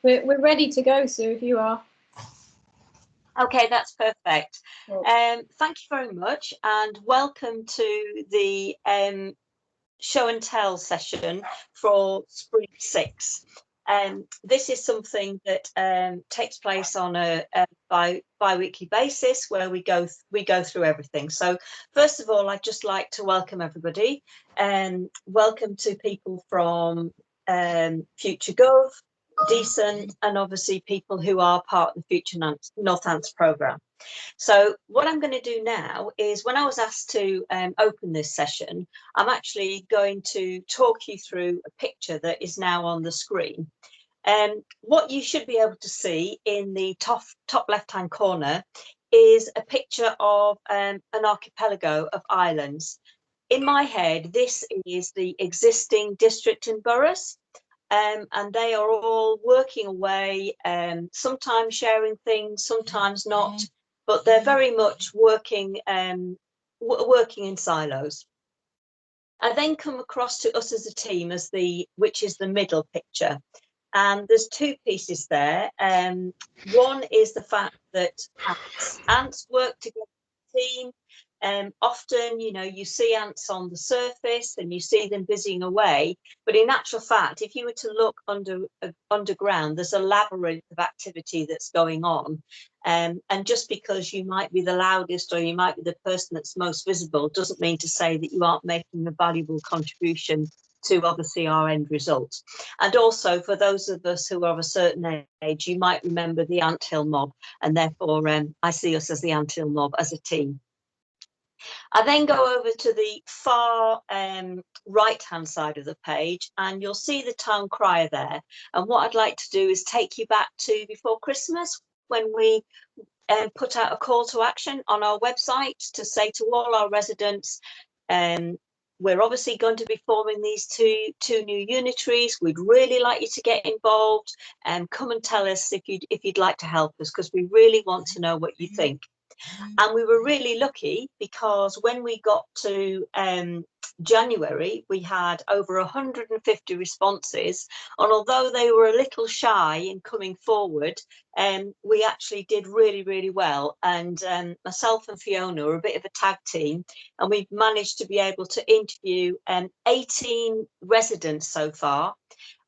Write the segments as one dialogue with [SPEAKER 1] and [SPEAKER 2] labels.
[SPEAKER 1] We're ready to go, Sue, if you are.
[SPEAKER 2] Okay, that's perfect.
[SPEAKER 1] Cool.
[SPEAKER 2] Thank you very much, and welcome to the show and tell session for Spring 6. This is something that takes place on a bi-weekly basis where we go through everything. So first of all, I'd just like to welcome everybody, and welcome to people from Future Gov, Decent, and obviously people who are part of the Future Northants programme. So what I'm going to do now is, when I was asked to open this session, I'm actually going to talk you through a picture that is now on the screen. What you should be able to see in the top left-hand corner is a picture of an archipelago of islands. In my head, this is the existing district and boroughs. And they are all working away, sometimes sharing things, sometimes not, but they're very much working working in silos. I then come across to us as a team which is the middle picture. And there's two pieces there. One is the fact that ants work together as a team. Often, you see ants on the surface and you see them busying away, but in actual fact, if you were to look underground, there's a labyrinth of activity that's going on. And just because you might be the loudest or you might be the person that's most visible doesn't mean to say that you aren't making a valuable contribution to obviously our end result. And also, for those of us who are of a certain age, you might remember the anthill mob, and therefore I see us as the anthill mob as a team. I then go over to the far right-hand side of the page, and you'll see the town crier there. And what I'd like to do is take you back to before Christmas, when we put out a call to action on our website to say to all our residents, we're obviously going to be forming these two new unitaries. We'd really like you to get involved and come and tell us if you'd like to help us, because we really want to know what you think. And we were really lucky, because when we got to January, we had over 150 responses. And although they were a little shy in coming forward, we actually did really, really well. And myself and Fiona were a bit of a tag team, and we've managed to be able to interview 18 residents so far.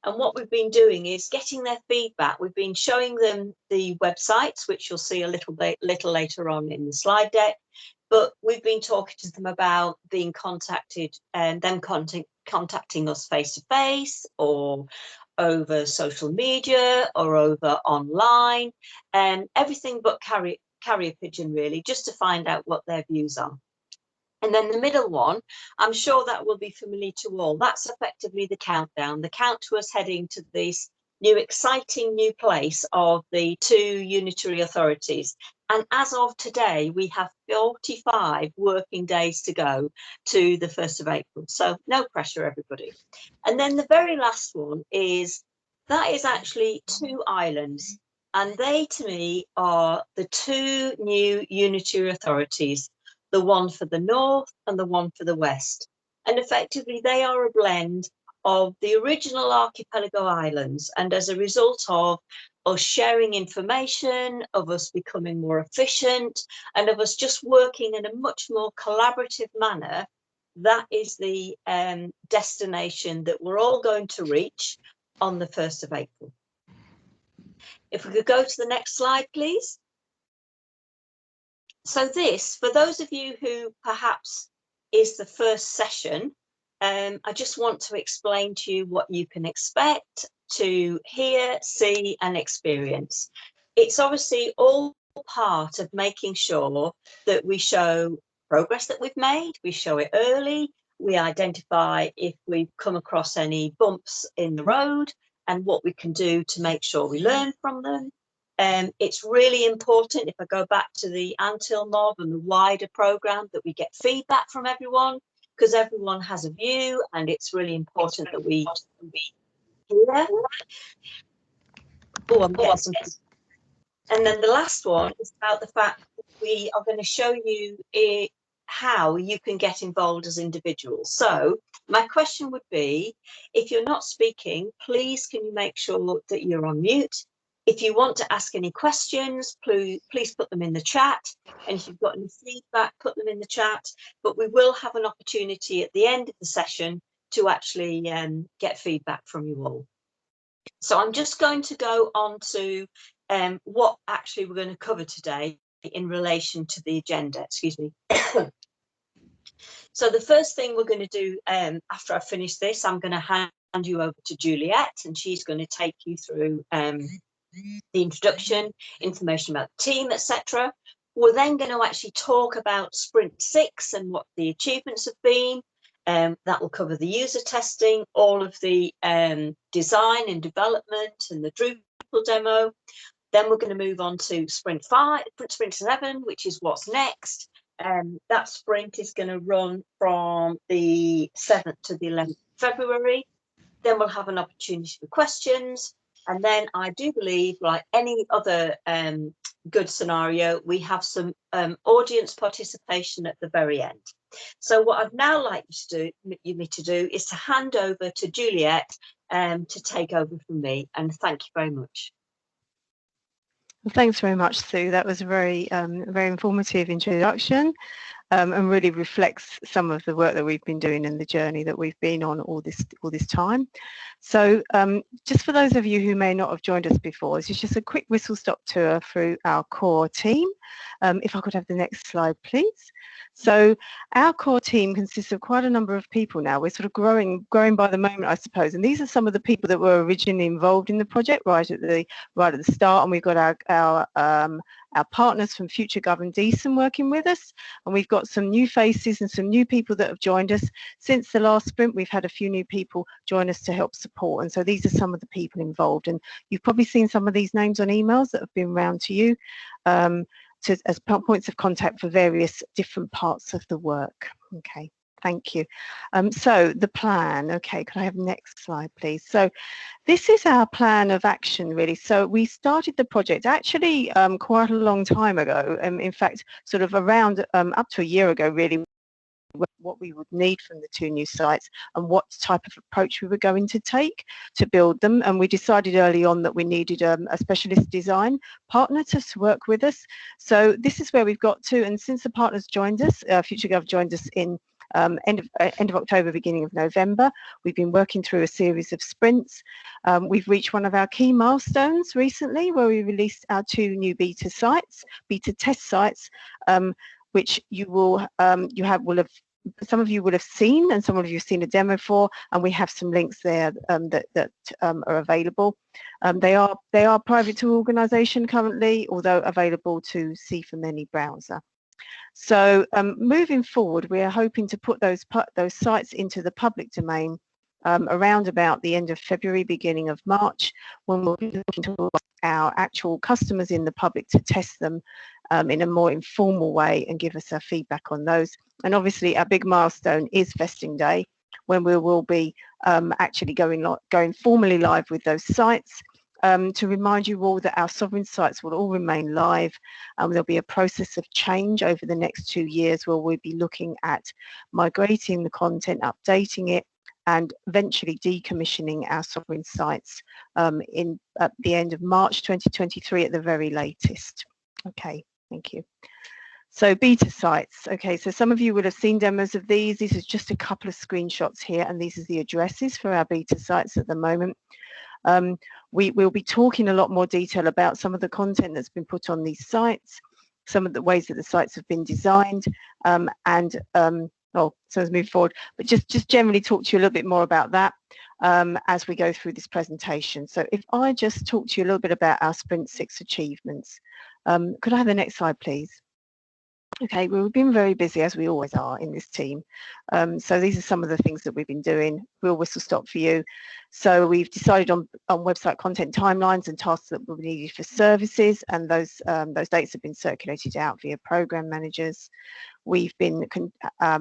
[SPEAKER 2] And what we've been doing is getting their feedback. We've been showing them the websites, which you'll see a little later on in the slide deck. But we've been talking to them about being contacted, and them contacting us face to face, or over social media, or over online, and everything but carrier pigeon, really, just to find out what their views are. And then the middle one, I'm sure that will be familiar to all. That's effectively the countdown, the count to us heading to this new exciting new place of the two unitary authorities. And as of today, we have 45 working days to go to the 1st of April. So no pressure, everybody. And then the very last one is actually two islands. And they, to me, are the two new unitary authorities, the one for the north and the one for the west. And effectively, they are a blend of the original archipelago islands. And as a result of us sharing information, of us becoming more efficient, and of us just working in a much more collaborative manner, that is the destination that we're all going to reach on the 1st of April. If we could go to the next slide, please. So this, for those of you who perhaps is the first session, I just want to explain to you what you can expect to hear, see and experience. It's obviously all part of making sure that we show progress that we've made, we show it early, we identify if we've come across any bumps in the road and what we can do to make sure we learn from them. It's really important, if I go back to the anthill mob and the wider programme, that we get feedback from everyone, because everyone has a view, and it's really important that we hear. Oh, I'm getting some. And then the last one is about the fact that we are going to show you how you can get involved as individuals. So My question would be, if you're not speaking, please can you make sure that you're on mute? If you want to ask any questions, please put them in the chat. And if you've got any feedback, put them in the chat. But we will have an opportunity at the end of the session to actually get feedback from you all. So I'm just going to go on to what actually we're going to cover today in relation to the agenda. Excuse me. So the first thing we're going to do after I finish this, I'm going to hand you over to Juliet, and she's going to take you through the introduction, information about the team, etc. We're then going to actually talk about Sprint 6 and what the achievements have been. That will cover the user testing, all of the design and development and the Drupal demo. Then we're going to move on to Sprint 7, which is what's next. That sprint is going to run from the 7th to the 11th of February. Then we'll have an opportunity for questions. And then I do believe, like any other good scenario, we have some audience participation at the very end. So what I'd now like you to do is to hand over to Juliet to take over from me. And thank you very much.
[SPEAKER 3] Well, thanks very much, Sue. That was a very informative introduction and really reflects some of the work that we've been doing and the journey that we've been on all this time. So just for those of you who may not have joined us before, this is just a quick whistle-stop tour through our core team. If I could have the next slide, please. So our core team consists of quite a number of people now. We're sort of growing by the moment, I suppose. And these are some of the people that were originally involved in the project right at the start. And we've got our partners from Future Gov and Decent working with us. And we've got some new faces and some new people that have joined us. Since the last sprint, we've had a few new people join us to help support. And so these are some of the people involved. And you've probably seen some of these names on emails that have been around to you. As points of contact for various different parts of the work. Okay, thank you. So the plan, okay, could I have next slide, please? So this is our plan of action, really. So we started the project actually quite a long time ago. In fact, sort of around up to a year ago, really, what we would need from the two new sites and what type of approach we were going to take to build them. And we decided early on that we needed a specialist design partner to work with us. So this is where we've got to. And since the partners joined us, FutureGov joined us in end of October, beginning of November. We've been working through a series of sprints. We've reached one of our key milestones recently where we released our two new beta test sites, which some of you will have seen, and some of you have seen a demo for, and we have some links there that are available. They are private to organisation currently, although available to see from any browser. So moving forward, we are hoping to put those sites into the public domain around about the end of February, beginning of March, when we'll be looking to our actual customers in the public to test them in a more informal way and give us our feedback on those. And obviously our big milestone is vesting day, when we will be actually going formally live with those sites. To remind you all that our sovereign sites will all remain live. There'll be a process of change over the next 2 years where we'll be looking at migrating the content, updating it, and eventually decommissioning our sovereign sites at the end of March 2023 at the very latest. Okay, thank you. So beta sites. Okay, so some of you would have seen demos of these. These are just a couple of screenshots here, and these are the addresses for our beta sites at the moment. We'll be talking a lot more detail about some of the content that's been put on these sites, some of the ways that the sites have been designed, so let's move forward, but just generally talk to you a little bit more about that as we go through this presentation. So if I just talk to you a little bit about our Sprint 6 achievements. Could I have the next slide, please? Okay, well, we've been very busy, as we always are in this team. So these are some of the things that we've been doing. Real whistle stop for you. So we've decided on website content timelines and tasks that will be needed for services, and those dates have been circulated out via program managers. We've been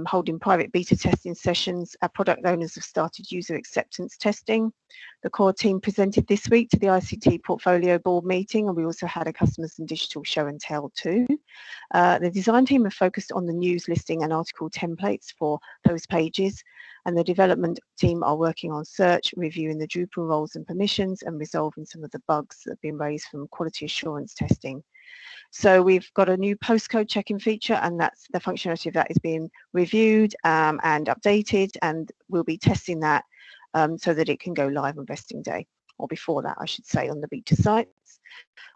[SPEAKER 3] holding private beta testing sessions. Our product owners have started user acceptance testing. The core team presented this week to the ICT portfolio board meeting, and we also had a customers and digital show and tell too. The design team have focused on the news listing and article templates for those pages. And the development team are working on search, reviewing the Drupal roles and permissions, and resolving some of the bugs that have been raised from quality assurance testing. So we've got a new postcode checking feature, and that's the functionality of that is being reviewed and updated, and we'll be testing that so that it can go live on vesting day, or before that, I should say, on the beta sites.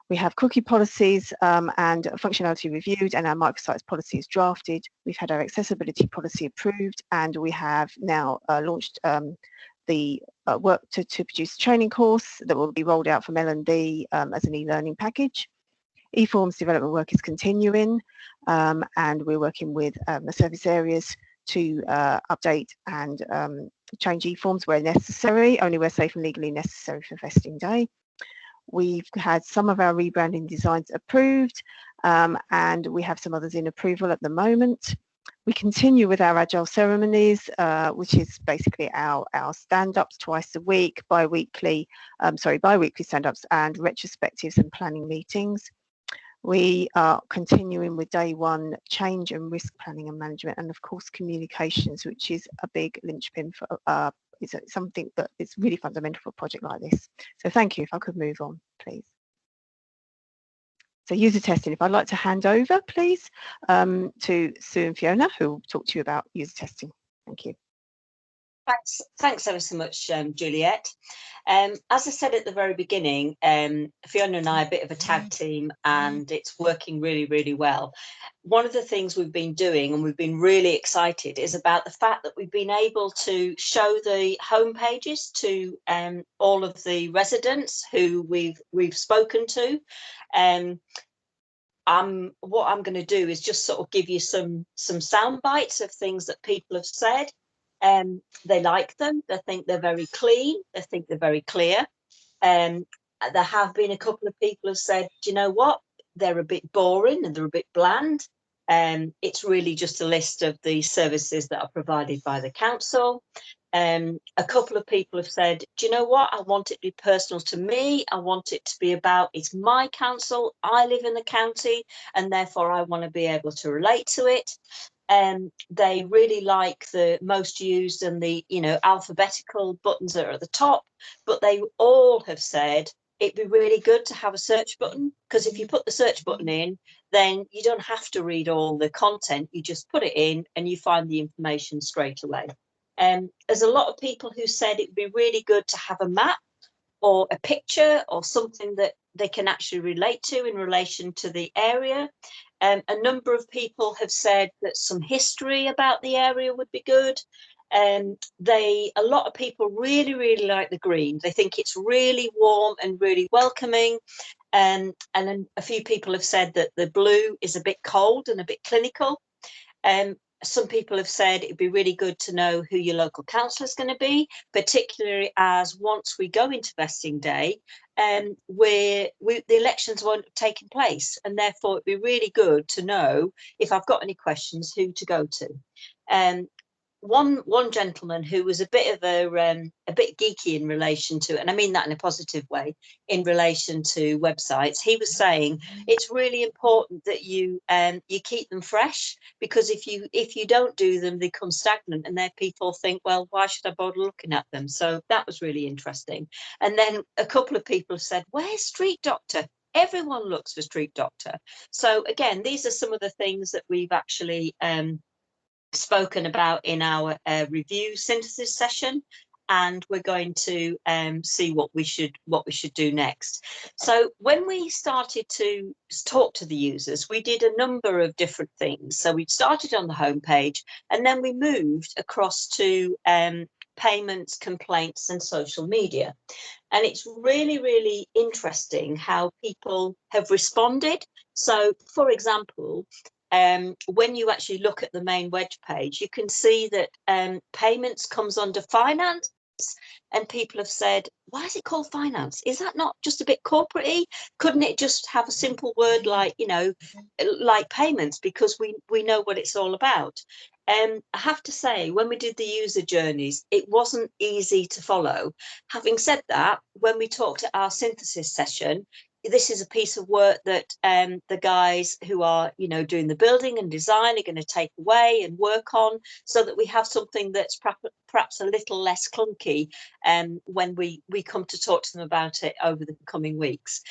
[SPEAKER 3] We have cookie policies and functionality reviewed, and our microsites policy is drafted. We've had our accessibility policy approved, and we have now launched the work to produce a training course that will be rolled out from L&D as an e-learning package. eForms development work is continuing, and we're working with the service areas to update and change eForms where necessary, only where safe and legally necessary for vesting day. We've had some of our rebranding designs approved, and we have some others in approval at the moment. We continue with our agile ceremonies, which is basically our stand-ups twice a week, bi-weekly stand-ups and retrospectives and planning meetings. We are continuing with day one change and risk planning and management, and of course communications, which is a big linchpin for is something that is really fundamental for a project like this. So thank you. If I could move on, please. So user testing, if I'd like to hand over, please, to Sue and Fiona, who will talk to you about user testing. Thank you.
[SPEAKER 2] Thanks ever so much, Juliet. As I said at the very beginning, Fiona and I are a bit of a tag team, and it's working really, really well. One of the things we've been doing, and we've been really excited, is about the fact that we've been able to show the home pages to all of the residents who we've spoken to. What I'm going to do is just sort of give you some sound bites of things that people have said. They like them. They think they're very clean. They think they're very clear. There have been a couple of people who said, do you know what? They're a bit boring and they're a bit bland. It's really just a list of the services that are provided by the council. A couple of people have said, do you know what? I want it to be personal to me. I want it to be about, it's my council. I live in the county, and therefore I want to be able to relate to it. They really like the most used and the alphabetical buttons that are at the top, but they all have said it'd be really good to have a search button, because if you put the search button in, then you don't have to read all the content. You just put it in and you find the information straight away. There's a lot of people who said it'd be really good to have a map or a picture or something that they can actually relate to in relation to the area. A number of people have said that some history about the area would be good. A lot of people really, really like the green. They think it's really warm and really welcoming. And then a few people have said that the blue is a bit cold and a bit clinical. Some people have said it'd be really good to know who your local councillor is going to be, particularly as once we go into vesting day, the elections won't have taken place, and therefore it'd be really good to know, if I've got any questions, who to go to. One gentleman who was a bit geeky in relation to, and I mean that in a positive way, in relation to websites, he was saying it's really important that you keep them fresh, because if you don't do them, they become stagnant, and then people think, well, why should I bother looking at them? So that was really interesting. And then a couple of people said, where's Street Doctor? Everyone looks for Street Doctor. So again, these are some of the things that we've actually spoken about in our review synthesis session, and we're going to see what we should do next. So when we started to talk to the users, we did a number of different things. So we started on the homepage, and then we moved across to payments, complaints, and social media. And it's really, really interesting how people have responded. So, for example, when you actually look at the main web page, you can see that payments comes under finance, and people have said, why is it called finance? Is that not just a bit corporate-y? Couldn't it just have a simple word like, like payments, because we know what it's all about? I have to say, when we did the user journeys, it wasn't easy to follow. Having said that, when we talked at our synthesis session, this is a piece of work that the guys who are, you know, doing the building and design are going to take away and work on, so that we have something that's perhaps a little less clunky when we come to talk to them about it over the coming weeks.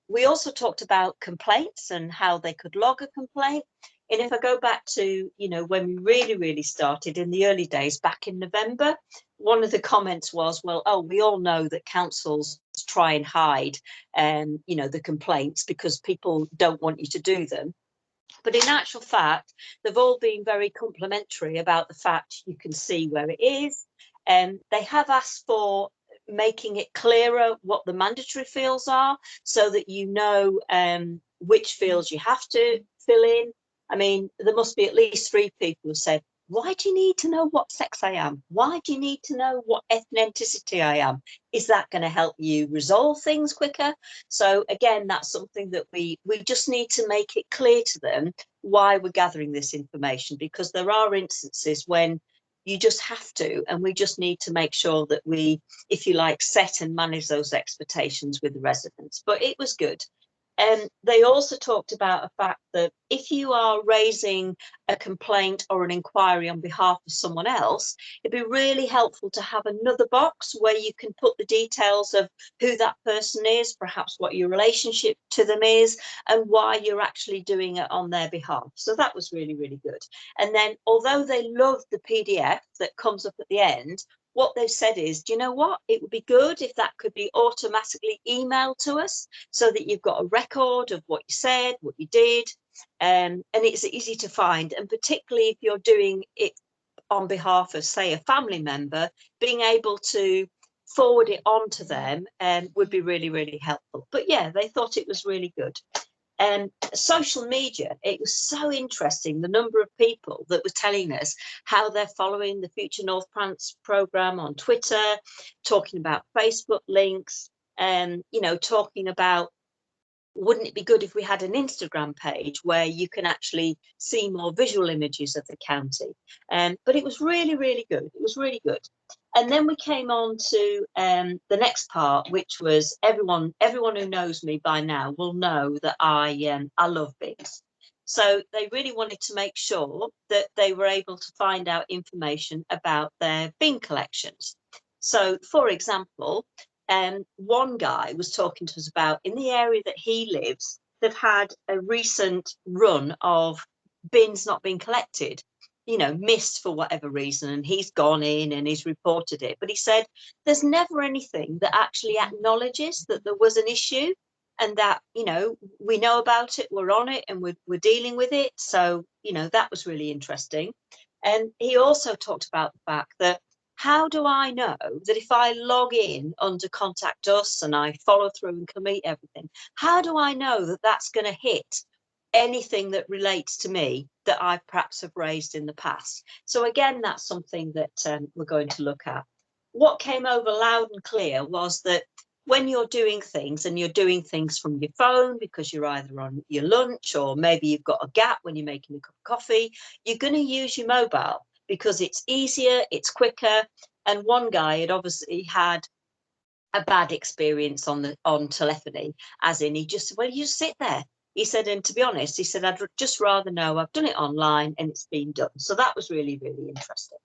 [SPEAKER 2] We also talked about complaints and how they could log a complaint. And if I go back to, you know, when we really started in the early days back in November, one of the comments was, well, oh, we all know that councils try and hide, you know, the complaints because people don't want you to do them. But in actual fact, they've all been very complimentary about the fact you can see where it is. They have asked for making it clearer what the mandatory fields are, so that you know which fields you have to fill in. I mean, there must be at least 3 people who said, why do you need to know what sex I am? Why do you need to know what ethnicity I am? Is that going to help you resolve things quicker? So again, that's something that we just need to make it clear to them why we're gathering this information, because there are instances when you just have to, and we just need to make sure that we, if you like, set and manage those expectations with the residents. But it was good. They also talked about the fact that if you are raising a complaint or an inquiry on behalf of someone else, it'd be really helpful to have another box where you can put the details of who that person is, perhaps what your relationship to them is, and why you're actually doing it on their behalf. So that was really good. And then, although they loved the PDF that comes up at the end, what they've said is, do you know what? It would be good if that could be automatically emailed to us, so that you've got a record of what you said, what you did, and it's easy to find. And particularly if you're doing it on behalf of, say, a family member, being able to forward it on to them would be really helpful. But yeah, they thought it was really good. Social media, it was so interesting, the number of people that were telling us how they're following the Future Northants programme on Twitter, talking about Facebook links, and you know, talking about, wouldn't it be good if we had an Instagram page where you can actually see more visual images of the county? But it was really good. It was really good. And then we came on to the next part, which was everyone who knows me by now will know that I love bins. So they really wanted to make sure that they were able to find out information about their bin collections. So, for example, one guy was talking to us about, in the area that he lives, they've had a recent run of bins not being collected, you know, missed for whatever reason, and he's gone in and he's reported it. But he said there's never anything that actually acknowledges that there was an issue, and that, you know, we know about it, we're on it, and we're dealing with it. So, you know, that was really interesting. And he also talked about the fact that, how do I know that if I log in under Contact Us and I follow through and commit everything, how do I know that that's going to hit anything that relates to me that I perhaps have raised in the past? So again, that's something that we're going to look at. What came over loud and clear was that when you're doing things, and you're doing things from your phone because you're either on your lunch, or maybe you've got a gap when you're making a cup of coffee, you're going to use your mobile because it's easier, it's quicker. And one guy had obviously had a bad experience on telephony, as in, he just said, well, you just sit there. He said, and to be honest, he said, I'd just rather know I've done it online and it's been done. So that was really interesting.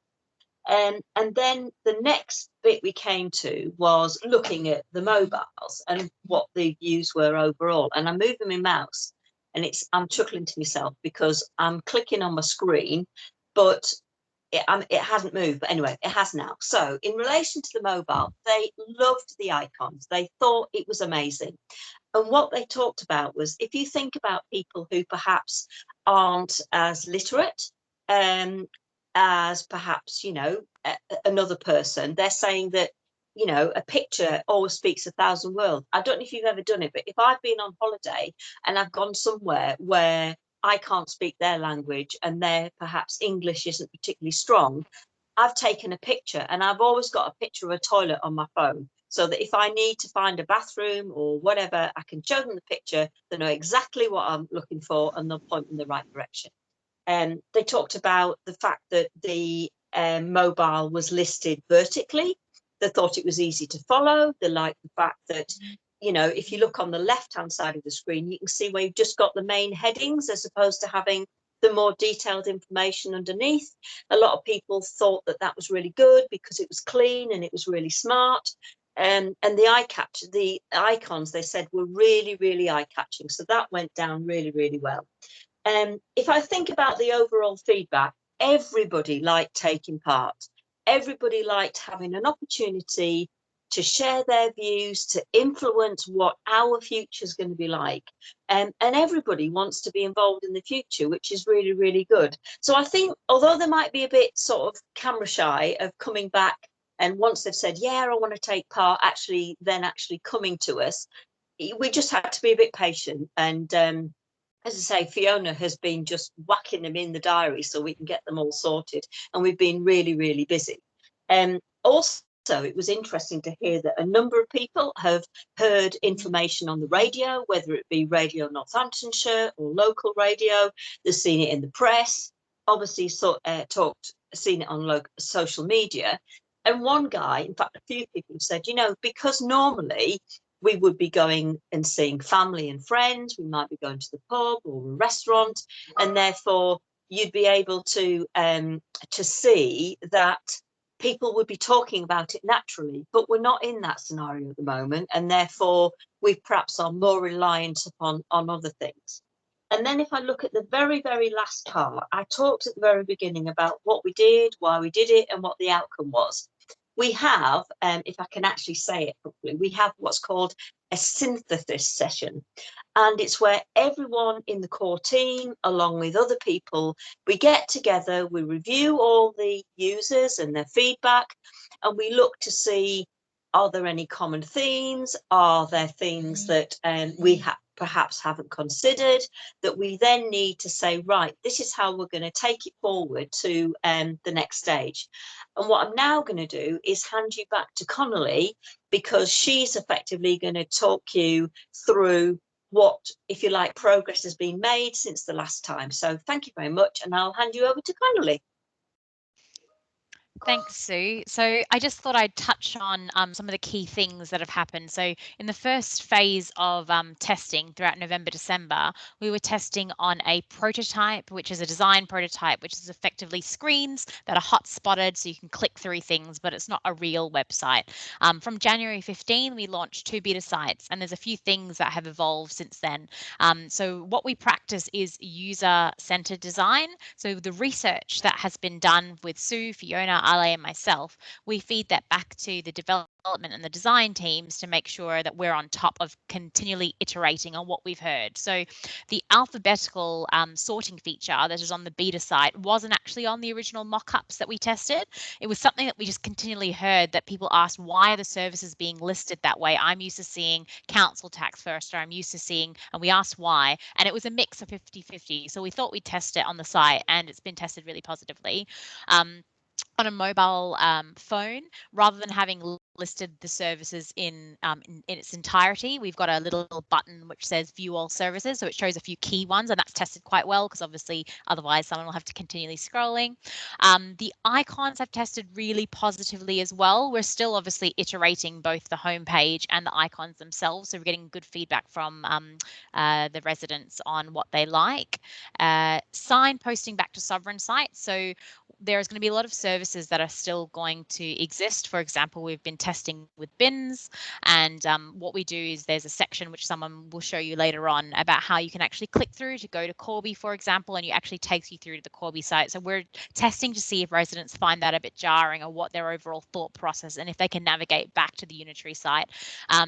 [SPEAKER 2] And then the next bit we came to was looking at the mobiles and what the views were overall. And I'm moving my mouse, and I'm chuckling to myself because I'm clicking on my screen, but it hasn't moved. But anyway, it has now. So in relation to the mobile, they loved the icons. They thought it was amazing. And what they talked about was, if you think about people who perhaps aren't as literate, as perhaps, you know, another person, they're saying that, you know, a picture always speaks 1,000 words. I don't know if you've ever done it, but if I've been on holiday and I've gone somewhere where I can't speak their language and their perhaps English isn't particularly strong, I've taken a picture, and I've always got a picture of a toilet on my phone, so that if I need to find a bathroom or whatever, I can show them the picture, they know exactly what I'm looking for, and they'll point in the right direction. They talked about the fact that the mobile was listed vertically. They thought it was easy to follow. They liked the fact that you know, if you look on the left-hand side of the screen, you can see where you've just got the main headings as opposed to having the more detailed information underneath. A lot of people thought that that was really good because it was clean and it was really smart. And the icons, they said, were really, really eye-catching. So that went down really, really well. If I think about the overall feedback, everybody liked taking part. Everybody liked having an opportunity to share their views, to influence what our future is going to be like. And everybody wants to be involved in the future, which is really, really good. So I think, although they might be a bit sort of camera shy of coming back, and once they've said, yeah, I want to take part, actually coming to us, we just had to be a bit patient. And as I say, Fiona has been just whacking them in the diary so we can get them all sorted. And we've been really, really busy. Also, it was interesting to hear that a number of people have heard information on the radio, whether it be Radio Northamptonshire or local radio. They've seen it in the press, obviously seen it on social media. And one guy, in fact, a few people have said, you know, because normally we would be going and seeing family and friends, we might be going to the pub or a restaurant, and therefore you'd be able to see that people would be talking about it naturally, but we're not in that scenario at the moment, and therefore we perhaps are more reliant upon other things. And then if I look at the very, very last part, I talked at the very beginning about what we did, why we did it, and what the outcome was. We have, if I can actually say it properly, we have what's called a synthesis session. And it's where everyone in the core team, along with other people, we get together, we review all the users and their feedback, and we look to see, are there any common themes? Are there things that we perhaps haven't considered, that we then need to say, right, this is how we're going to take it forward to the next stage. And what I'm now going to do is hand you back to Connolly, because she's effectively going to talk you through what, if you like, progress has been made since the last time. So thank you very much, and I'll hand you over to Connolly.
[SPEAKER 4] Thanks, Sue. So I just thought I'd touch on some of the key things that have happened. So in the first phase of testing throughout November, December, we were testing on a prototype, which is a design prototype, which is effectively screens that are hot spotted so you can click through things, but it's not a real website. From January 15, we launched 2 beta sites, and there's a few things that have evolved since then. So what we practice is user-centered design. So the research that has been done with Sue, Fiona, Ale, and myself, we feed that back to the development and the design teams to make sure that we're on top of continually iterating on what we've heard. So the alphabetical sorting feature that is on the beta site wasn't actually on the original mock-ups that we tested. It was something that we just continually heard that people asked, why are the services being listed that way? I'm used to seeing council tax first, or I'm used to seeing, and we asked why, and it was a mix of 50-50. So we thought we'd test it on the site, and it's been tested really positively. On a mobile phone, rather than having listed the services in its entirety, we've got a little button which says view all services, so it shows a few key ones, and that's tested quite well, because obviously otherwise someone will have to continually scrolling. The icons have tested really positively as well. We're still obviously iterating both the homepage and the icons themselves, so we're getting good feedback from the residents on what they like. Signposting back to sovereign sites, so there's going to be a lot of services that are still going to exist. For example, we've been testing with bins, and what we do is there's a section which someone will show you later on about how you can actually click through to go to Corby, for example, and it actually takes you through to the Corby site. So we're testing to see if residents find that a bit jarring, or what their overall thought process, and if they can navigate back to the Unitary site.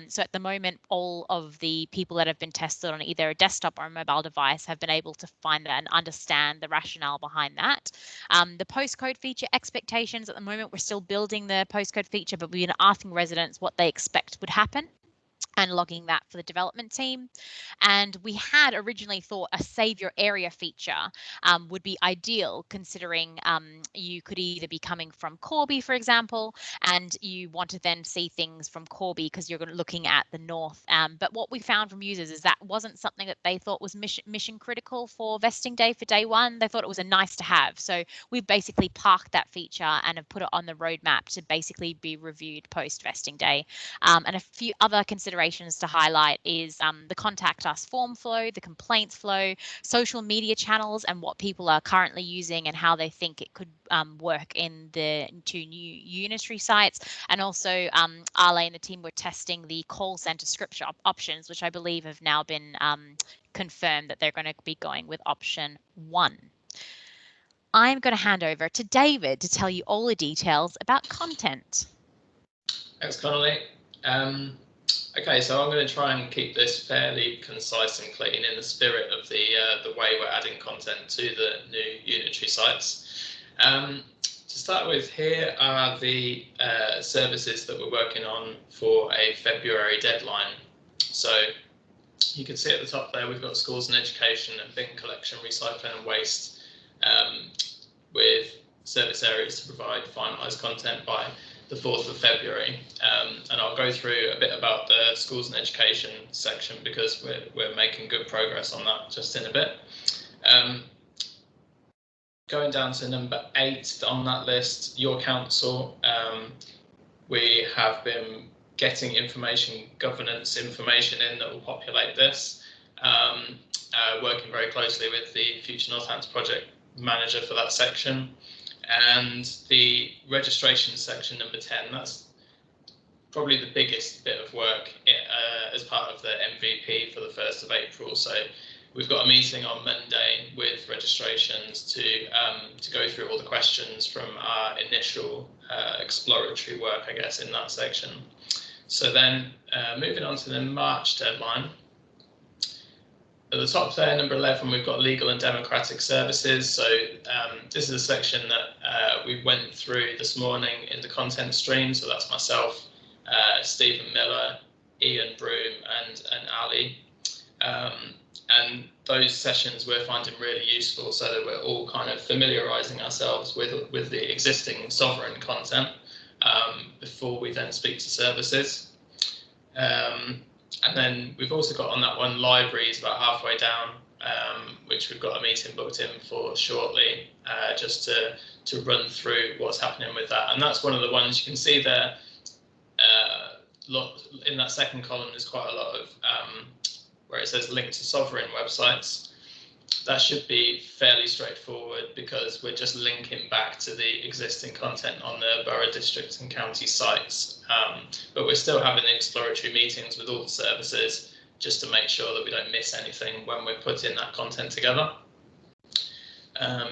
[SPEAKER 4] So at the moment, all of the people that have been tested on either a desktop or a mobile device have been able to find that and understand the rationale behind that. The postcode feature expectations, at the moment we're still building the postcode feature, but we've been asking residents what they expect would happen and logging that for the development team. And we had originally thought a save your area feature would be ideal, considering you could either be coming from Corby, for example, and you want to then see things from Corby because you're looking at the north. But what we found from users is that wasn't something that they thought was mission critical for vesting day for day one. They thought it was a nice to have. So we've basically parked that feature and have put it on the roadmap to basically be reviewed post vesting day. And a few other considerations considerations to highlight is the contact us form flow, the complaints flow, social media channels, and what people are currently using and how they think it could work in the 2 new unitary sites. And also Ale and the team were testing the call center script options, which I believe have now been confirmed that they're going to be going with option 1. I'm going to hand over to David to tell you all the details about content.
[SPEAKER 5] Thanks, Connolly. Okay, so I'm going to try and keep this fairly concise and clean in the spirit of the way we're adding content to the new unitary sites. To start with, here are the services that we're working on for a February deadline. So you can see at the top there, we've got schools and education and bin collection, recycling and waste, with service areas to provide finalised content by the 4th of February. And I'll go through a bit about the schools and education section because we're making good progress on that just in a bit. Going down to number 8 on that list, your council, we have been getting governance information in that will populate this, working very closely with the Future Northants project manager for that section. And the registration section, number 10, that's probably the biggest bit of work as part of the MVP for the 1st of April. So we've got a meeting on Monday with registrations to go through all the questions from our initial exploratory work, I guess, in that section. So then moving on to the March deadline. At the top there, number 11, we've got legal and democratic services. So this is a section that we went through this morning in the content stream. So that's myself, Stephen Miller, Ian Broom and Ali. And those sessions we're finding really useful so that we're all kind of familiarising ourselves with the existing sovereign content before we then speak to services. And then we've also got on that one libraries about halfway down, which we've got a meeting booked in for shortly, just to run through what's happening with that. And that's one of the ones you can see there. In that second column, there's quite a lot of where it says link to sovereign websites. That should be fairly straightforward because we're just linking back to the existing content on the borough, district and county sites. But we're still having the exploratory meetings with all the services just to make sure that we don't miss anything when we're putting that content together.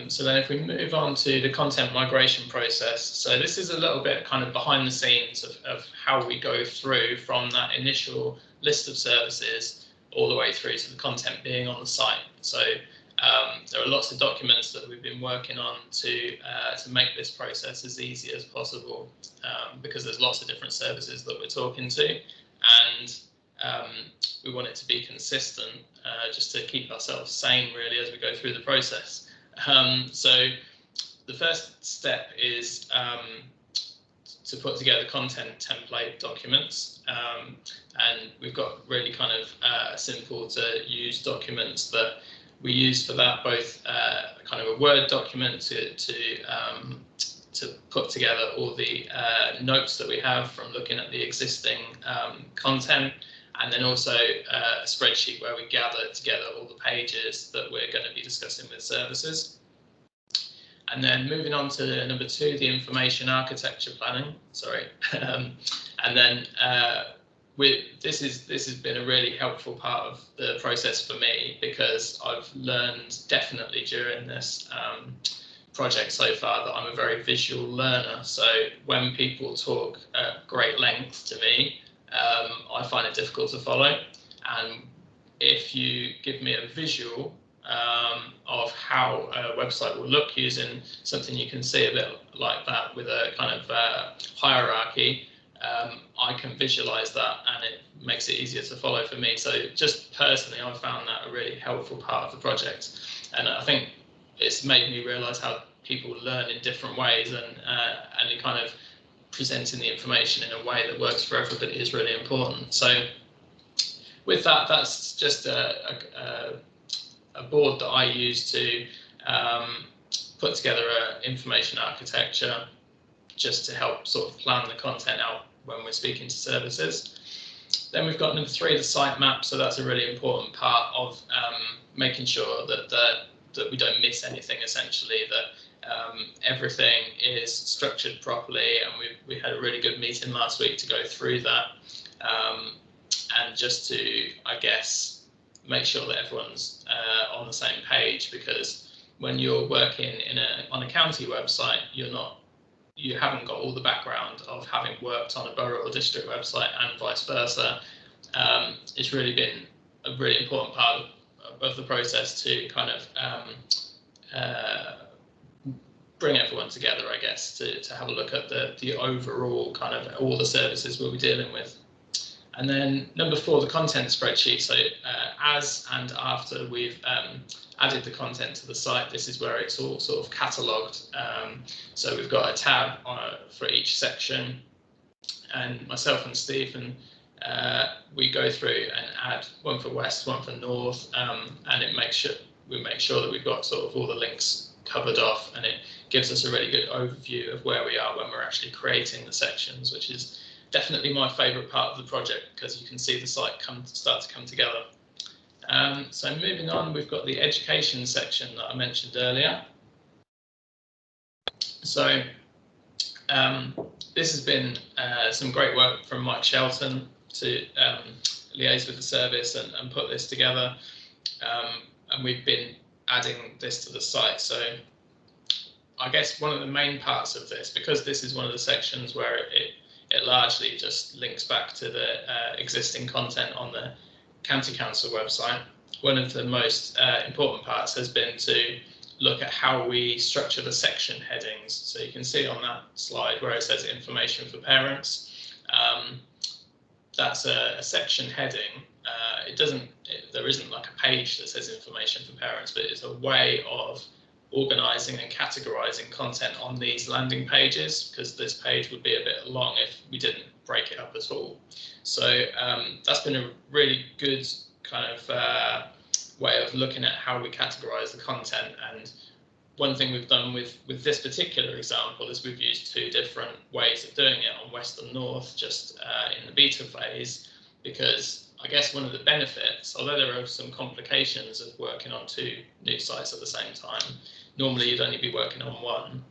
[SPEAKER 5] So then if we move on to the content migration process, so this is a little bit kind of behind the scenes of how we go through from that initial list of services all the way through to the content being on the site. So there are lots of documents that we've been working on to make this process as easy as possible, because there's lots of different services that we're talking to, and we want it to be consistent, just to keep ourselves sane really as we go through the process. So the first step is to put together content template documents, and we've got really kind of simple to use documents that we use for that, both kind of a Word document to put together all the notes that we have from looking at the existing content, and then also a spreadsheet where we gather together all the pages that we're going to be discussing with services. And then moving on to number 2, the information architecture planning. Sorry, and then this has been a really helpful part of the process for me, because I've learned definitely during this project so far that I'm a very visual learner. So when people talk at great length to me, I find it difficult to follow. And if you give me a visual of how a website will look using something you can see a bit like that with a kind of hierarchy, I can visualize that and it makes it easier to follow for me. So just personally, I've found that a really helpful part of the project. And I think it's made me realize how people learn in different ways, and kind of presenting the information in a way that works for everybody is really important. So with that, that's just a board that I use to put together an information architecture just to help sort of plan the content out when we're speaking to services. Then we've got number 3, the site map. So that's a really important part of making sure that we don't miss anything, essentially, that everything is structured properly. And we had a really good meeting last week to go through that, and just to, I guess, make sure that everyone's on the same page, because when you're working on a county website, you haven't got all the background of having worked on a borough or district website, and vice versa. It's really been a really important part of the process to kind of bring everyone together, I guess, to have a look at the overall kind of all the services we'll be dealing with. And then number 4, the content spreadsheet. So as and after we've added the content to the site, this is where it's all sort of catalogued. So we've got a tab for each section, and myself and Stephen, we go through and add one for West, one for North, and we make sure that we've got sort of all the links covered off, and it gives us a really good overview of where we are when we're actually creating the sections, which is definitely my favourite part of the project, because you can see the site start to come together. So moving on, we've got the education section that I mentioned earlier. So this has been some great work from Mike Shelton to liaise with the service and put this together. And we've been adding this to the site. So I guess one of the main parts of this, because this is one of the sections where it largely just links back to the existing content on the County Council website, one of the most important parts has been to look at how we structure the section headings. So you can see on that slide where it says information for parents, that's a section heading. There isn't like a page that says information for parents, but it's a way of organising and categorising content on these landing pages, because this page would be a bit long if we didn't break it up at all. So that's been a really good kind of way of looking at how we categorise the content. And one thing we've done with this particular example is we've used 2 different ways of doing it on West and North, just in the beta phase, because I guess one of the benefits, although there are some complications of working on 2 new sites at the same time, normally you'd only be working on one.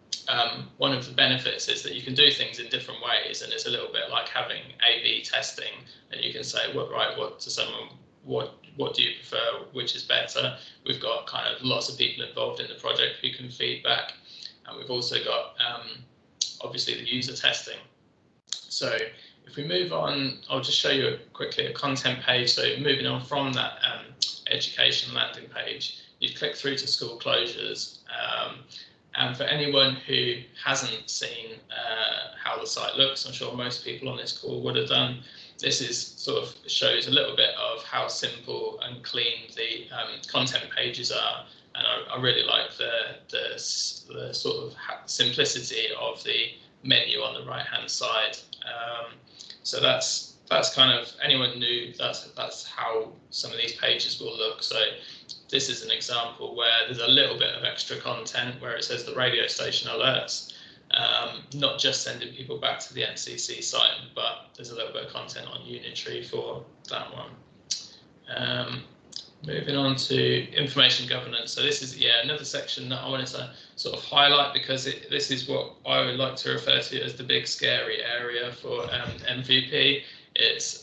[SPEAKER 5] One of the benefits is that you can do things in different ways, and it's a little bit like having A/B testing, and you can say, what to someone, what do you prefer, which is better. We've got kind of lots of people involved in the project who can feedback, and we've also got obviously the user testing. So if we move on, I'll just show you quickly a content page. So moving on from that education landing page, you click through to school closures. And for anyone who hasn't seen how the site looks, I'm sure most people on this call would have done. This is sort of shows a little bit of how simple and clean the content pages are. And I really like the sort of simplicity of the menu on the right hand side. So that's kind of, anyone new, that's how some of these pages will look. So this is an example where there's a little bit of extra content where it says the radio station alerts, not just sending people back to the NCC site, but there's a little bit of content on Unitary for that one. Moving on to information governance. So this is, another section that I wanted to sort of highlight, because this is what I would like to refer to as the big scary area for MVP. It's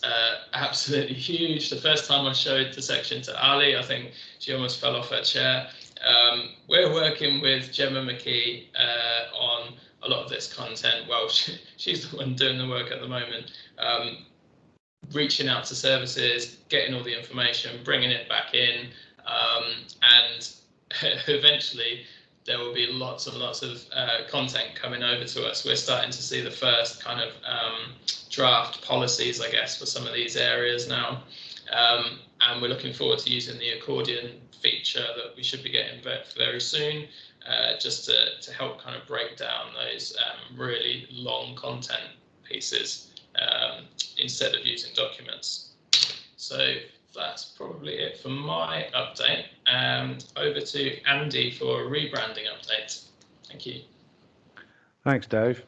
[SPEAKER 5] absolutely huge. The first time I showed the section to Ali, I think she almost fell off her chair. We're working with Gemma McKee on a lot of this content. Well, she's the one doing the work at the moment. Reaching out to services, getting all the information, bringing it back in, and eventually there will be lots and lots of content coming over to us. We're starting to see the first kind of draft policies, I guess, for some of these areas now, and we're looking forward to using the accordion feature that we should be getting very soon, just to help kind of break down those really long content pieces instead of using documents. So that's probably it for my update. Over to Andy for a rebranding update. Thank you.
[SPEAKER 6] Thanks, Dave.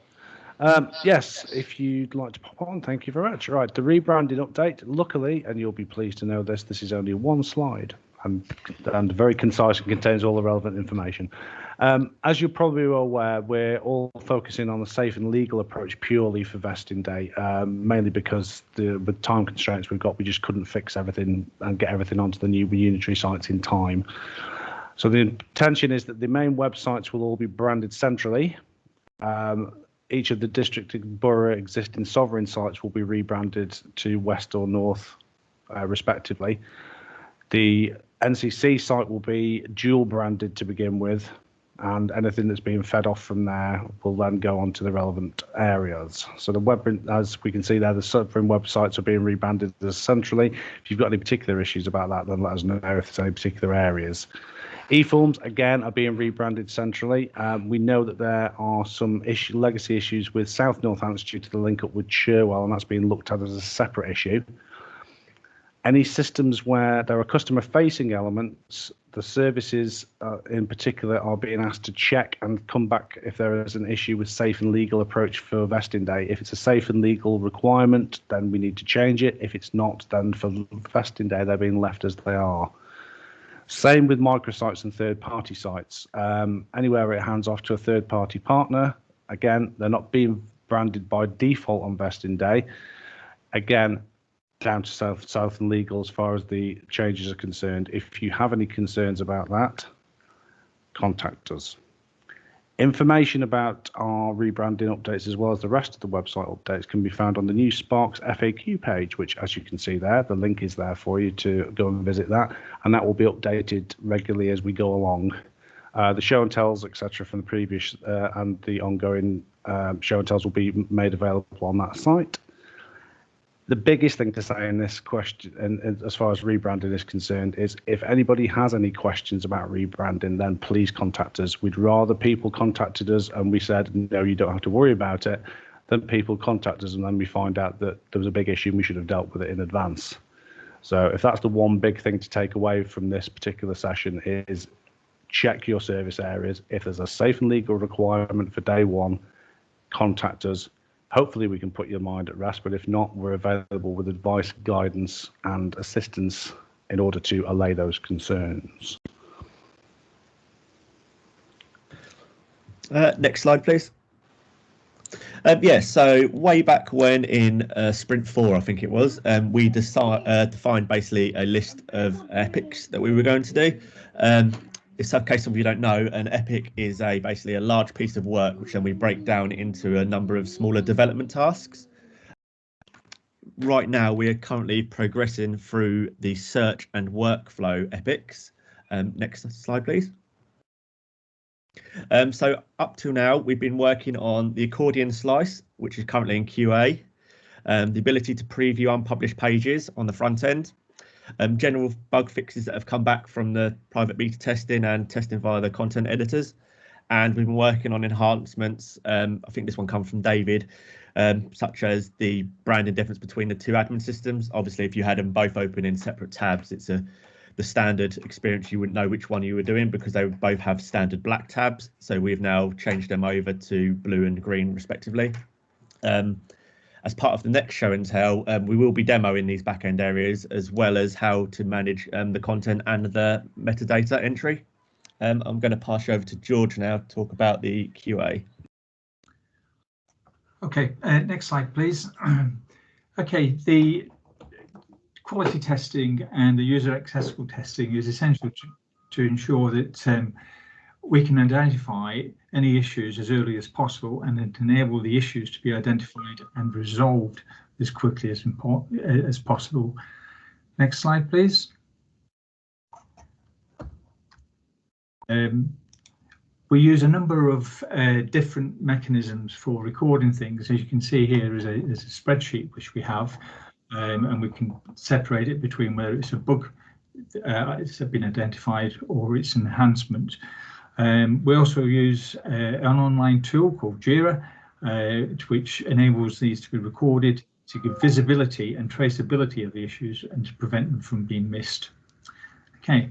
[SPEAKER 6] Yes, if you'd like to pop on, thank you very much. Right, the rebranding update. Luckily, and you'll be pleased to know this is only one slide and very concise and contains all the relevant information. As you're probably aware, we're all focusing on a safe and legal approach purely for vesting day, mainly because with time constraints we've got, we just couldn't fix everything and get everything onto the new unitary sites in time. So the intention is that the main websites will all be branded centrally. Each of the district and borough existing sovereign sites will be rebranded to West or North, respectively. The NCC site will be dual branded to begin with, and anything that's being fed off from there will then go on to the relevant areas. So the web, as we can see there, the sovereign websites are being rebranded as centrally. If you've got any particular issues about that, then let us know if there's any particular areas. E-forms, again, are being rebranded centrally. We know that there are some legacy issues with South Northants due to the link up with Cherwell, and that's being looked at as a separate issue. Any systems where there are customer-facing elements, the services in particular are being asked to check and come back if there is an issue with safe and legal approach for vesting day. If it's a safe and legal requirement, then we need to change it. If it's not, then for vesting day, they're being left as they are. Same with microsites and third-party sites. Anywhere where it hands off to a third-party partner, again, they're not being branded by default on vesting day. Again, down to South and legal as far as the changes are concerned. If you have any concerns about that, contact us. Information about our rebranding updates as well as the rest of the website updates can be found on the new Sparks FAQ page, which, as you can see there, the link is there for you to go and visit that, and that will be updated regularly as we go along. The show and tells, etc., from the previous and the ongoing show and tells will be made available on that site. The biggest thing to say in this question, and as far as rebranding is concerned, is if anybody has any questions about rebranding, then please contact us. We'd rather people contacted us and we said, no, you don't have to worry about it, than people contact us and then we find out that there was a big issue and we should have dealt with it in advance. So if that's the one big thing to take away from this particular session, is check your service areas. If there's a safe and legal requirement for day one, contact us. Hopefully we can put your mind at rest, but if not, we're available with advice, guidance and assistance in order to allay those concerns.
[SPEAKER 7] Next slide, please. So way back when in Sprint 4, I think it was, we defined basically a list of epics that we were going to do. In case of you don't know, an epic is basically a large piece of work which then we break down into a number of smaller development tasks. Right now, we are currently progressing through the search and workflow epics. Next slide, please. So up to now, we've been working on the accordion slice, which is currently in QA, the ability to preview unpublished pages on the front end, general bug fixes that have come back from the private beta testing and testing via the content editors. And we've been working on enhancements. I think this one comes from David, such as the branding difference between the two admin systems. Obviously, if you had them both open in separate tabs, it's the standard experience. You wouldn't know which one you were doing because they would both have standard black tabs. So we've now changed them over to blue and green, respectively. As part of the next show and tell, we will be demoing these back-end areas as well as how to manage the content and the metadata entry. I'm going to pass you over to George now to talk about the QA.
[SPEAKER 8] Okay, next slide, please. Okay, the quality testing and the user accessible testing is essential to ensure that we can identify any issues as early as possible and then to enable the issues to be identified and resolved as quickly as possible. Next slide, please. We use a number of different mechanisms for recording things. As you can see here is a spreadsheet which we have, and we can separate it between whether it's a bug it's been identified or it's an enhancement. We also use an online tool called Jira, which enables these to be recorded to give visibility and traceability of the issues and to prevent them from being missed. Okay,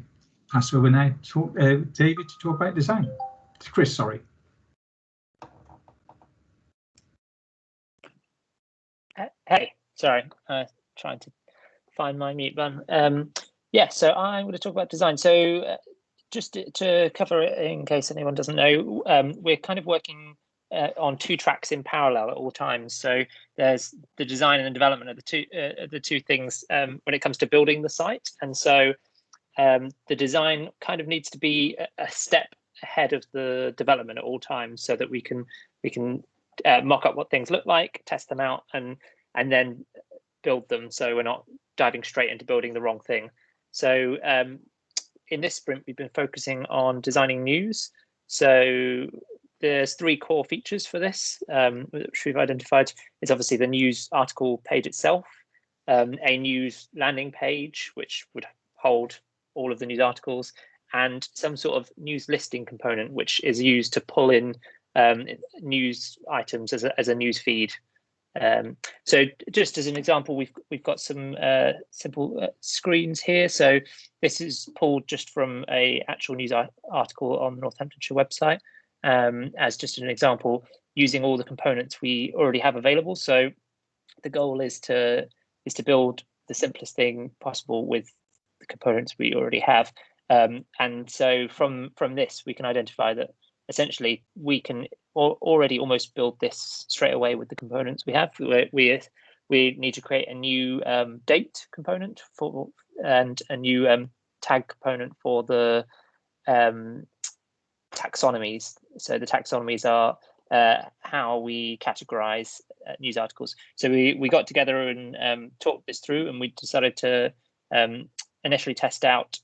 [SPEAKER 8] pass over now to David to talk about design. Chris, sorry.
[SPEAKER 9] Hey, sorry, trying to find my mute button. Yeah, so I'm going to talk about design. So just to cover it in case anyone doesn't know, we're kind of working on two tracks in parallel at all times. So there's the design and the development of the two things when it comes to building the site. And so the design kind of needs to be a step ahead of the development at all times, so that we can mock up what things look like, test them out, and then build them. So we're not diving straight into building the wrong thing. So in this sprint, we've been focusing on designing news. So there's three core features for this, which we've identified. It's obviously the news article page itself, a news landing page, which would hold all of the news articles, and some sort of news listing component, which is used to pull in news items as a news feed. So just as an example, we've got some simple screens here. So this is pulled just from a actual news article on the Northamptonshire website, as just an example, using all the components we already have available. So the goal is to build the simplest thing possible with the components we already have. And so from this, we can identify that essentially we can already almost build this straight away with the components we have. We need to create a new date component and a new tag component for the taxonomies. So the taxonomies are how we categorize news articles. So we got together and talked this through, and we decided to initially test out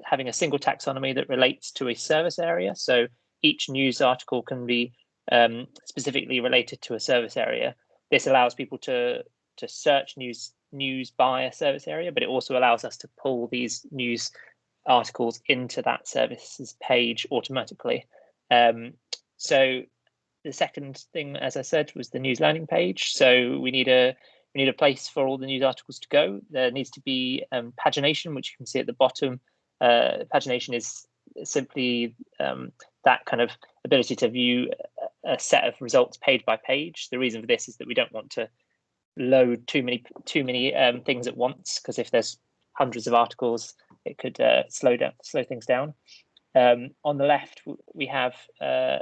[SPEAKER 9] having a single taxonomy that relates to a service area. So each news article can be specifically related to a service area. This allows people to search news by a service area, but it also allows us to pull these news articles into that services page automatically. So the second thing, as I said, was the news landing page. So we need a place for all the news articles to go. There needs to be pagination, which you can see at the bottom. Pagination is simply that kind of ability to view a set of results page by page. The reason for this is that we don't want to load too many things at once, because if there's hundreds of articles, it could slow things down. On the left, we have a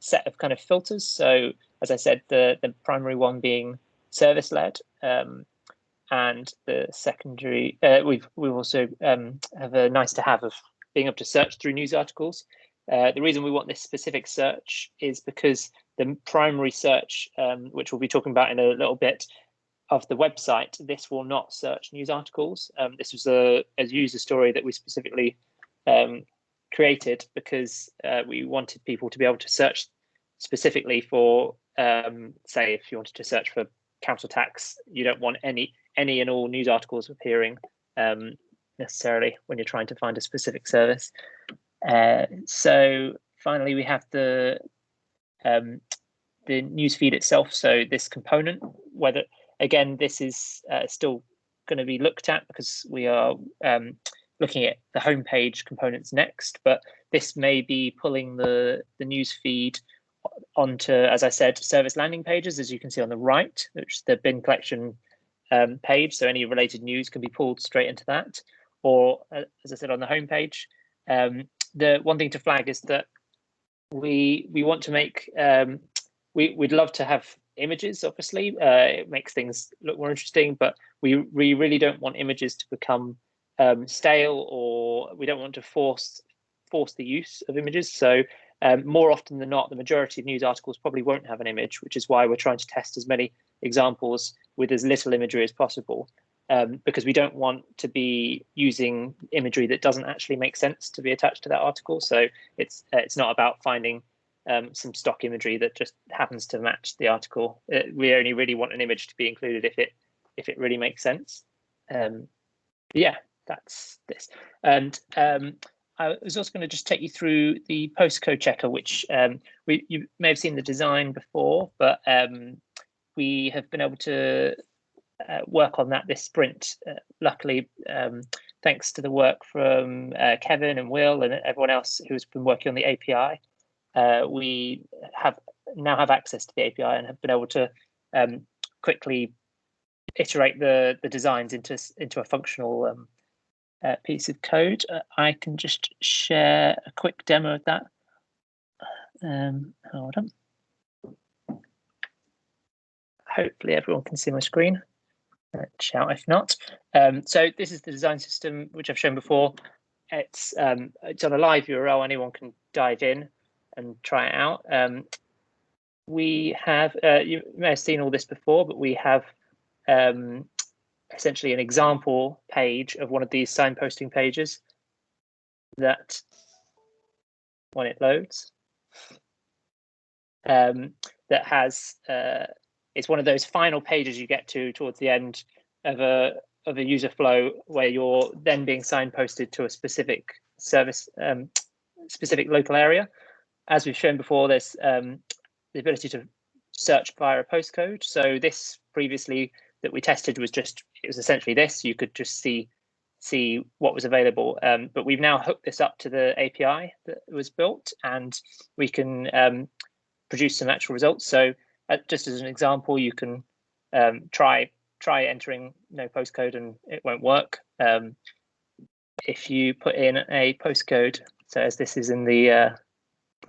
[SPEAKER 9] set of kind of filters. So as I said, the primary one being service led, and the secondary, we've also have a nice to have of being able to search through news articles. The reason we want this specific search is because the primary search, which we'll be talking about in a little bit, of the website, this will not search news articles. This was a user story that we specifically created because we wanted people to be able to search specifically for, say, if you wanted to search for council tax, you don't want any and all news articles appearing necessarily when you're trying to find a specific service. So finally, we have the news feed itself. So this component, whether again this is still going to be looked at because we are looking at the homepage components next, but this may be pulling the news feed onto, as I said, service landing pages, as you can see on the right, which is the bin collection page. So any related news can be pulled straight into that, or as I said, on the homepage. The one thing to flag is that we want to make, we'd love to have images, obviously. It makes things look more interesting, but we really don't want images to become stale, or we don't want to force the use of images. So more often than not, the majority of news articles probably won't have an image, which is why we're trying to test as many examples with as little imagery as possible, because we don't want to be using imagery that doesn't actually make sense to be attached to that article. So it's not about finding some stock imagery that just happens to match the article. We only really want an image to be included if it really makes sense. Yeah, that's this. And I was also going to just take you through the postcode checker, which you may have seen the design before, but we have been able to work on that this sprint. Luckily, thanks to the work from Kevin and Will and everyone else who's been working on the API, we now have access to the API and have been able to quickly iterate the designs into a functional piece of code. I can just share a quick demo of that. Hold on. Hopefully everyone can see my screen. Shout if not. So this is the design system which I've shown before. It's on a live URL. Anyone can dive in and try it out. We have, you may have seen all this before, but we have essentially an example page of one of these signposting pages that, when it loads, that has, it's one of those final pages you get to towards the end of a user flow where you're then being signposted to a specific service, specific local area. As we've shown before, there's the ability to search via a postcode. So this previously that we tested was just, it was essentially this. You could just see what was available. But we've now hooked this up to the API that was built, and we can produce some actual results. So just as an example, you can try entering no postcode and it won't work. If you put in a postcode, so as this is in the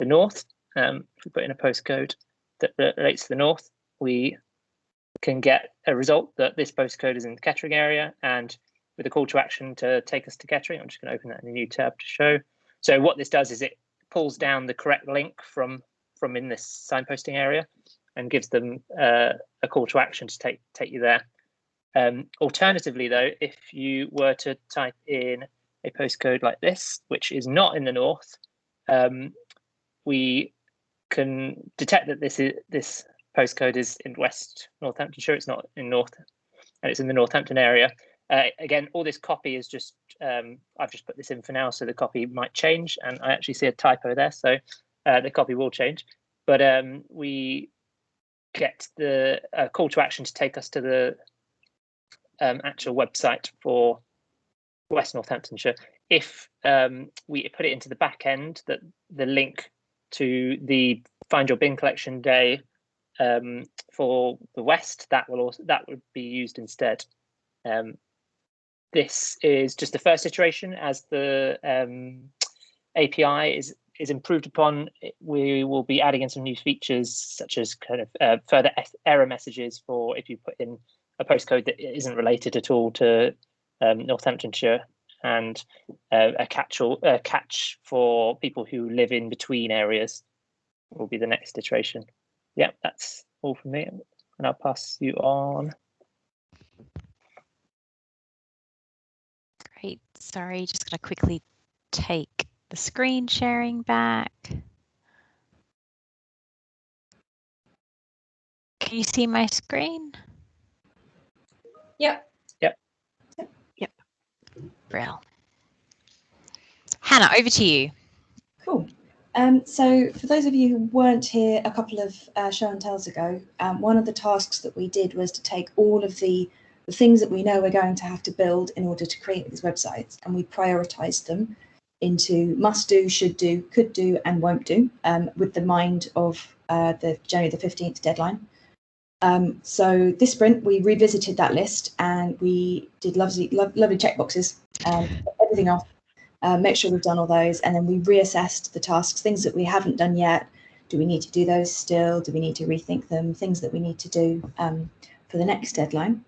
[SPEAKER 9] north, if we put in a postcode that relates to the north, we can get a result that this postcode is in the Kettering area, and with a call to action to take us to Kettering. I'm just going to open that in a new tab to show. So what this does is it pulls down the correct link from in this signposting area and gives them a call to action to take you there. Alternatively, though, if you were to type in a postcode like this, which is not in the north, we can detect that this postcode is in West Northamptonshire. It's not in North, and it's in the Northampton area. Again, all this copy is just, I've just put this in for now, so the copy might change, and I actually see a typo there, so the copy will change. But we get the call to action to take us to the actual website for West Northamptonshire. If we put it into the back end, that the link to the Find Your Bin collection day for the West, that would be used instead. This is just the first iteration. As the API is improved upon, we will be adding in some new features, such as kind of further error messages for if you put in a postcode that isn't related at all to Northamptonshire, and a catch for people who live in between areas will be the next iteration. Yeah, that's all from me, and I'll pass you on.
[SPEAKER 4] Great. Sorry, just going to quickly take the screen sharing back. Can you see my screen?
[SPEAKER 1] Yep.
[SPEAKER 3] Yep.
[SPEAKER 4] Brill. Hannah, over to you.
[SPEAKER 1] Cool. So for those of you who weren't here a couple of show and tells ago, one of the tasks that we did was to take all of the things that we know we're going to have to build in order to create these websites, and we prioritized them into must do, should do, could do, and won't do, with the mind of the January the 15th deadline. So this sprint, we revisited that list and we did lovely checkboxes, everything off, make sure we've done all those, and then we reassessed the tasks, things that we haven't done yet. Do we need to do those still? Do we need to rethink them? Things that we need to do for the next deadline.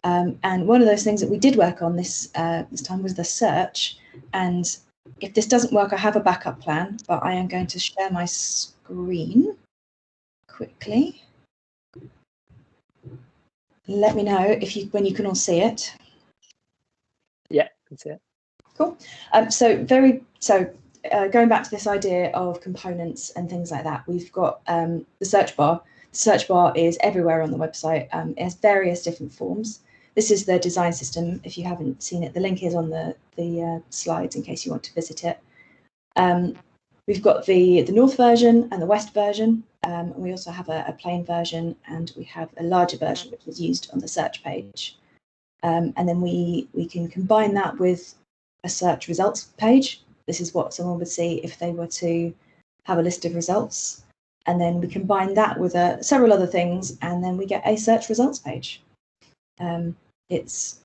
[SPEAKER 1] And one of those things that we did work on this time was the search. And if this doesn't work, I have a backup plan, but I am going to share my screen quickly. Let me know when you can all see it.
[SPEAKER 9] Yeah, I can see it.
[SPEAKER 1] Cool. Going back to this idea of components and things like that, we've got the search bar. The search bar is everywhere on the website. It has various different forms. This is the design system. If you haven't seen it, the link is on the slides in case you want to visit it. We've got the North version and the West version. And we also have a plain version, and we have a larger version which is used on the search page. And then we can combine that with a search results page. This is what someone would see if they were to have a list of results. and then we combine that with several other things, and then we get a search results page. It's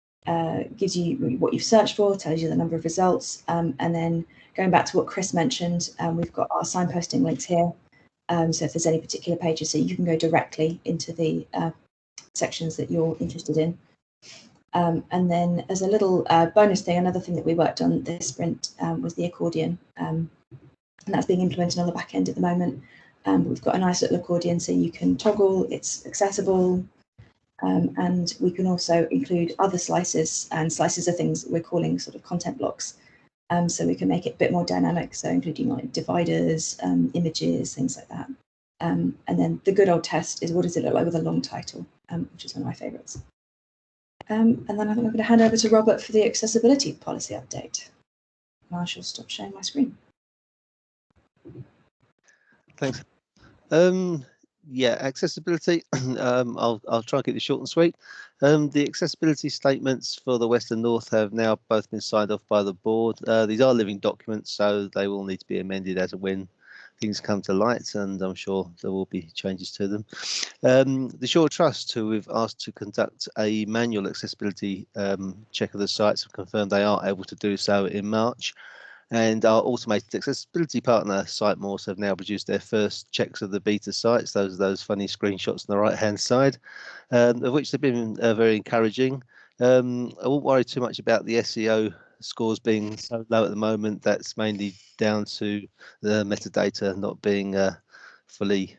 [SPEAKER 1] gives you what you've searched for, tells you the number of results, and then going back to what Chris mentioned, we've got our signposting links here. So if there's any particular pages, so you can go directly into the sections that you're interested in. And then as a little bonus thing, another thing that we worked on this sprint was the accordion, and that's being implemented on the back end at the moment. We've got a nice little accordion so you can toggle, it's accessible, and we can also include other slices, and slices are things that we're calling sort of content blocks. So we can make it a bit more dynamic, so including like dividers, images, things like that. And then the good old test is what does it look like with a long title, which is one of my favourites. And then I think I'm going to hand over to Robert for the accessibility policy update. And I shall stop sharing my screen.
[SPEAKER 10] Thanks. Yeah, accessibility. I'll try and keep this short and sweet. The accessibility statements for the West and North have now both been signed off by the board. These are living documents, so they will need to be amended as and when things come to light, and I'm sure there will be changes to them. The Shore Trust, who we've asked to conduct a manual accessibility check of the sites, have confirmed they are able to do so in March. And our automated accessibility partner, SiteMorse, have now produced their first checks of the beta sites. Those are those funny screenshots on the right-hand side, of which they've been very encouraging. I won't worry too much about the SEO scores being so low at the moment. That's mainly down to the metadata not being fully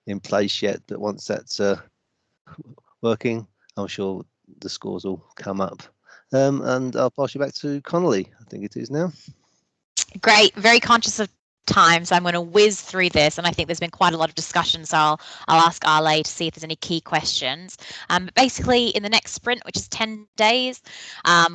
[SPEAKER 10] in place yet. But once that's working, I'm sure the scores will come up. And I'll pass you back to Connolly, I think it is now.
[SPEAKER 4] Great, very conscious of time, so I'm going to whiz through this, and I think there's been quite a lot of discussion, so I'll ask Arle to see if there's any key questions. Basically, in the next sprint, which is 10 days,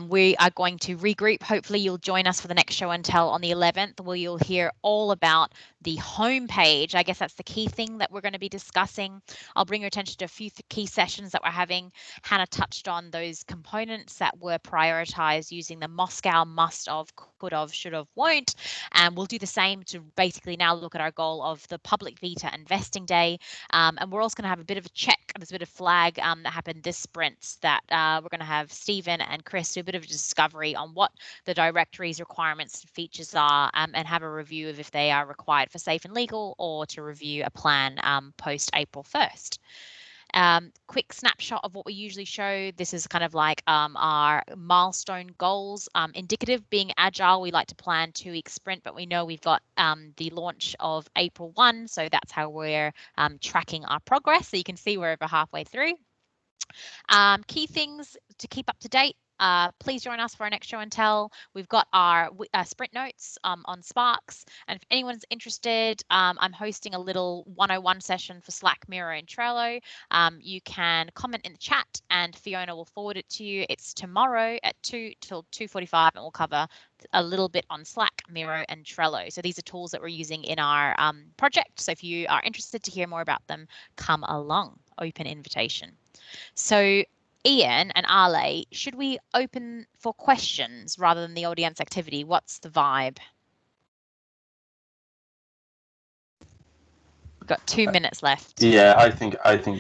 [SPEAKER 4] we are going to regroup. Hopefully you'll join us for the next show and tell on the 11th, where you'll hear all about the homepage. I guess that's the key thing that we're going to be discussing. I'll bring your attention to a few key sessions that we're having. Hannah touched on those components that were prioritized using the Moscow must-have, could-have, should-have, won't, and we'll do the same to basically now look at our goal of the public beta investing day. And we're also going to have a bit of a check, there's a bit of flag that happened this sprint, that we're going to have Stephen and Chris do a bit of a discovery on what the directory's requirements and features are, and have a review of if they are required for safe and legal, or to review a plan post April 1st. Quick snapshot of what we usually show. This is kind of like our milestone goals. Indicative, being agile, we like to plan 2-week sprint, but we know we've got the launch of April 1, so that's how we're tracking our progress. So you can see we're over halfway through. Key things to keep up to date. Please join us for our next show and tell. We've got our sprint notes on Sparks, and if anyone's interested, I'm hosting a little 101 session for Slack, Miro, and Trello. You can comment in the chat, and Fiona will forward it to you. It's tomorrow at 2 till 2:45, and we'll cover a little bit on Slack, Miro, and Trello. So these are tools that we're using in our project. So if you are interested to hear more about them, come along. Open invitation. So Ian and Arle, should we open for questions rather than the audience activity? What's the vibe? We've got 2 minutes left.
[SPEAKER 11] Yeah, I think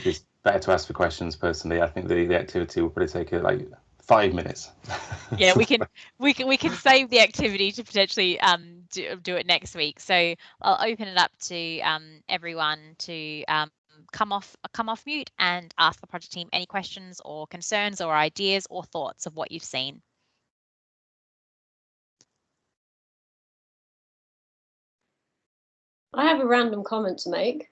[SPEAKER 11] it's better to ask for questions personally. I think the activity will probably take like 5 minutes.
[SPEAKER 4] Yeah, we can save the activity to potentially do it next week. So I'll open it up to everyone to come off mute and ask the project team any questions or concerns or ideas or thoughts of what you've seen.
[SPEAKER 12] I have a random comment to make.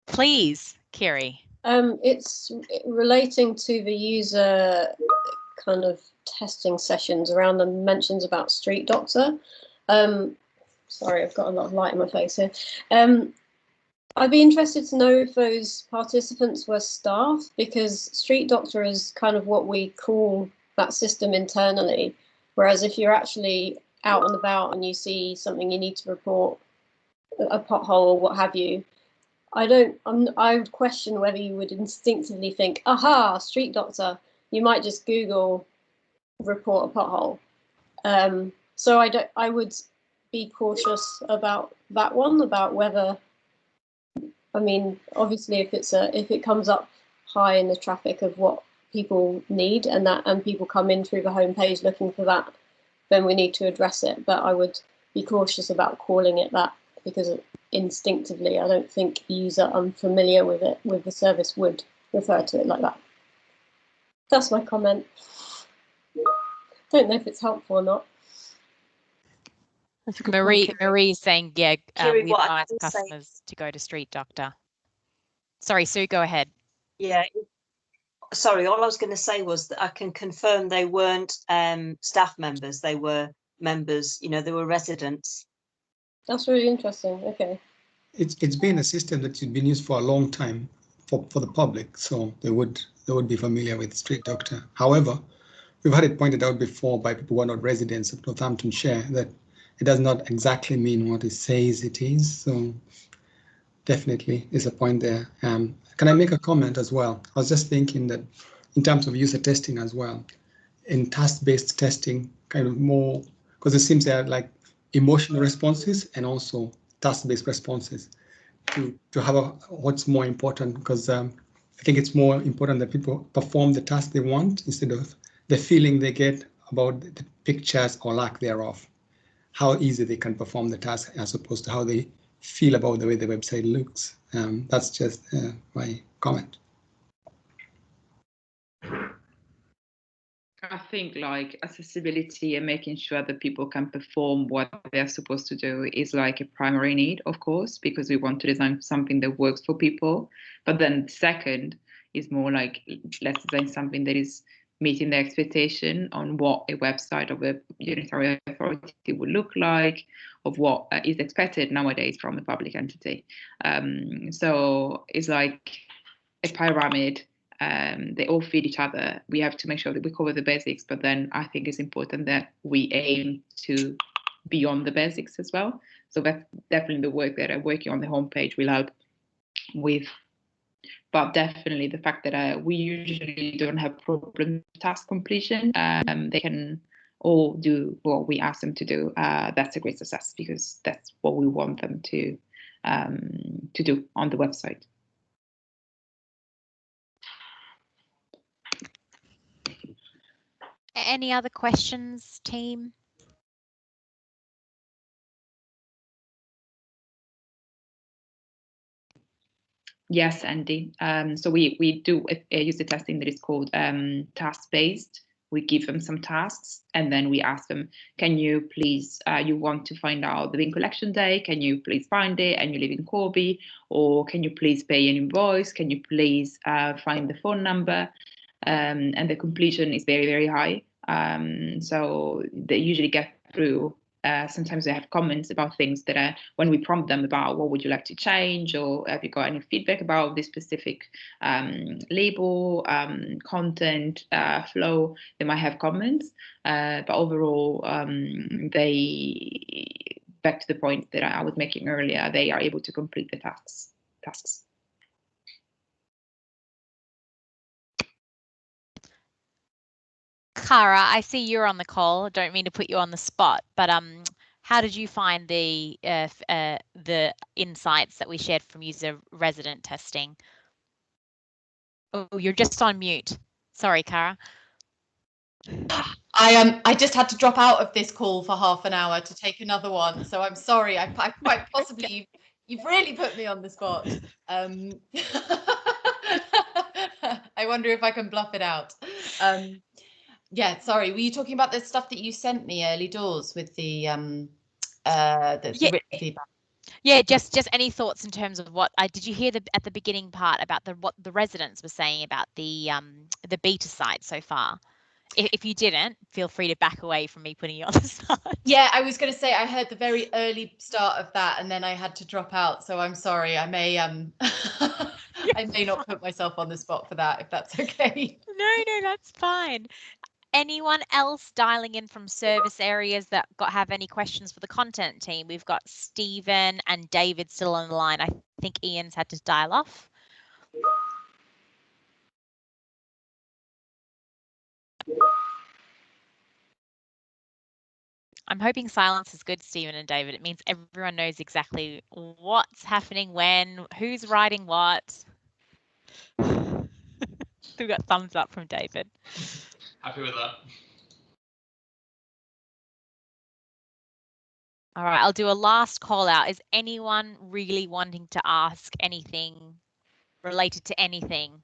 [SPEAKER 4] Please, Kiri.
[SPEAKER 12] It's relating to the user kind of testing sessions around the mentions about Street Doctor. Sorry, I've got a lot of light in my face here. I'd be interested to know if those participants were staff, because Street Doctor is kind of what we call that system internally. Whereas if you're actually out and about and you see something you need to report, a pothole or what have you, I would question whether you would instinctively think, aha, Street Doctor. You might just Google report a pothole. So I would be cautious about that one, about whether I mean, obviously, if it comes up high in the traffic of what people need and people come in through the homepage looking for that, then we need to address it. But I would be cautious about calling it that, because instinctively, I don't think a user unfamiliar with the service would refer to it like that. That's my comment. Don't know if it's helpful or not.
[SPEAKER 3] That's a good
[SPEAKER 4] Marie
[SPEAKER 3] point.
[SPEAKER 4] Marie's saying, yeah,
[SPEAKER 2] Kiri,
[SPEAKER 4] we
[SPEAKER 2] what I
[SPEAKER 4] advise
[SPEAKER 2] can say-
[SPEAKER 4] customers to go to Street Doctor. Sorry, Sue, go ahead.
[SPEAKER 2] Yeah. Sorry, all I was going to say was that I can confirm they weren't staff members. They were members, they were residents.
[SPEAKER 12] That's really interesting. Okay.
[SPEAKER 13] It's been a system that's been used for a long time for the public, so they would be familiar with Street Doctor. However, we've had it pointed out before by people who are not residents of Northamptonshire that it does not exactly mean what it says it is. So definitely is a point there. Can I make a comment as well? I was just thinking that in terms of user testing as well, in task-based testing, kind of more, because it seems there are like emotional responses and also task-based responses to have what's more important, because I think it's more important that people perform the task they want instead of the feeling they get about the pictures or lack thereof, how easy they can perform the task as opposed to how they feel about the way the website looks. That's just my comment.
[SPEAKER 14] I think like accessibility and making sure that people can perform what they're supposed to do is like a primary need, of course, because we want to design something that works for people. But then second is more like, let's design something that is meeting the expectation on what a website of a unitary authority would look like, of what is expected nowadays from a public entity. So it's like a pyramid. They all feed each other. We have to make sure that we cover the basics, but then I think it's important that we aim to beyond the basics as well. So that's definitely the work that I'm working on the homepage will help with. But definitely the fact that we usually don't have problem task completion, they can all do what we ask them to do. That's a great success, because that's what we want them to do on the website.
[SPEAKER 4] Any other questions, team?
[SPEAKER 14] Yes, Andy. So we do use the testing that is called task-based. We give them some tasks and then we ask them, can you please, you want to find out the bin collection day, can you please find it, and you live in Corby, or can you please pay an invoice, can you please find the phone number, and the completion is very, very high. So they usually get through. Sometimes they have comments about things that when we prompt them about what would you like to change, or have you got any feedback about this specific label, content, flow, they might have comments. But overall, they, back to the point that I was making earlier, they are able to complete the tasks.
[SPEAKER 4] Cara, I see you're on the call. Don't mean to put you on the spot, but how did you find the insights that we shared from user resident testing? Oh, you're just on mute. Sorry, Cara.
[SPEAKER 15] I just had to drop out of this call for half an hour to take another one, so I'm sorry. I quite possibly you've really put me on the spot. I wonder if I can bluff it out. Yeah, sorry. Were you talking about the stuff that you sent me early doors with the written feedback?
[SPEAKER 4] Yeah, just any thoughts in terms of what did you hear at the beginning part about what the residents were saying about the beta site so far? If you didn't, feel free to back away from me putting you on the spot.
[SPEAKER 15] Yeah, I was going to say I heard the very early start of that, and then I had to drop out. So I'm sorry. I may I may not put myself on the spot for that, if that's okay.
[SPEAKER 4] No, that's fine. Anyone else dialing in from service areas that have any questions for the content team? We've got Stephen and David still on the line. I think Ian's had to dial off. I'm hoping silence is good, Stephen and David. It means everyone knows exactly what's happening when, who's writing what. We've got thumbs up from David.
[SPEAKER 5] Happy with that.
[SPEAKER 4] All right, I'll do a last call out. Is anyone really wanting to ask anything related to anything?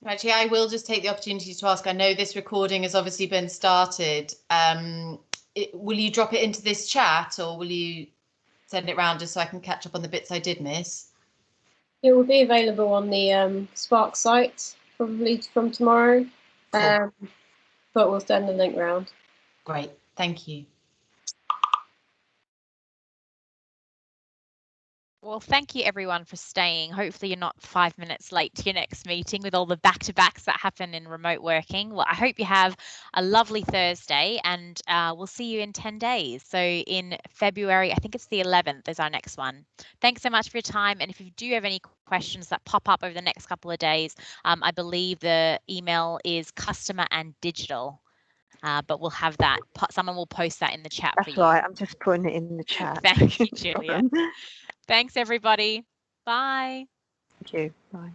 [SPEAKER 15] Actually, I will just take the opportunity to ask. I know this recording has obviously been started. Will you drop it into this chat, or will you send it round just so I can catch up on the bits I did miss?
[SPEAKER 12] It will be available on the Spark site probably from tomorrow,
[SPEAKER 15] Cool.
[SPEAKER 12] but we'll send the link round.
[SPEAKER 15] Great, thank you.
[SPEAKER 4] Well, thank you everyone for staying. Hopefully you're not 5 minutes late to your next meeting with all the back-to-backs that happen in remote working. Well, I hope you have a lovely Thursday, and we'll see you in 10 days. So in February, I think it's the 11th is our next one. Thanks so much for your time. And if you do have any questions that pop up over the next couple of days, I believe the email is customer and digital. But we'll have that. Someone will post that in the chat for you.
[SPEAKER 3] That's right. I'm just putting it in the chat.
[SPEAKER 4] Thank you, Julia. Thanks, everybody. Bye.
[SPEAKER 3] Thank you. Bye.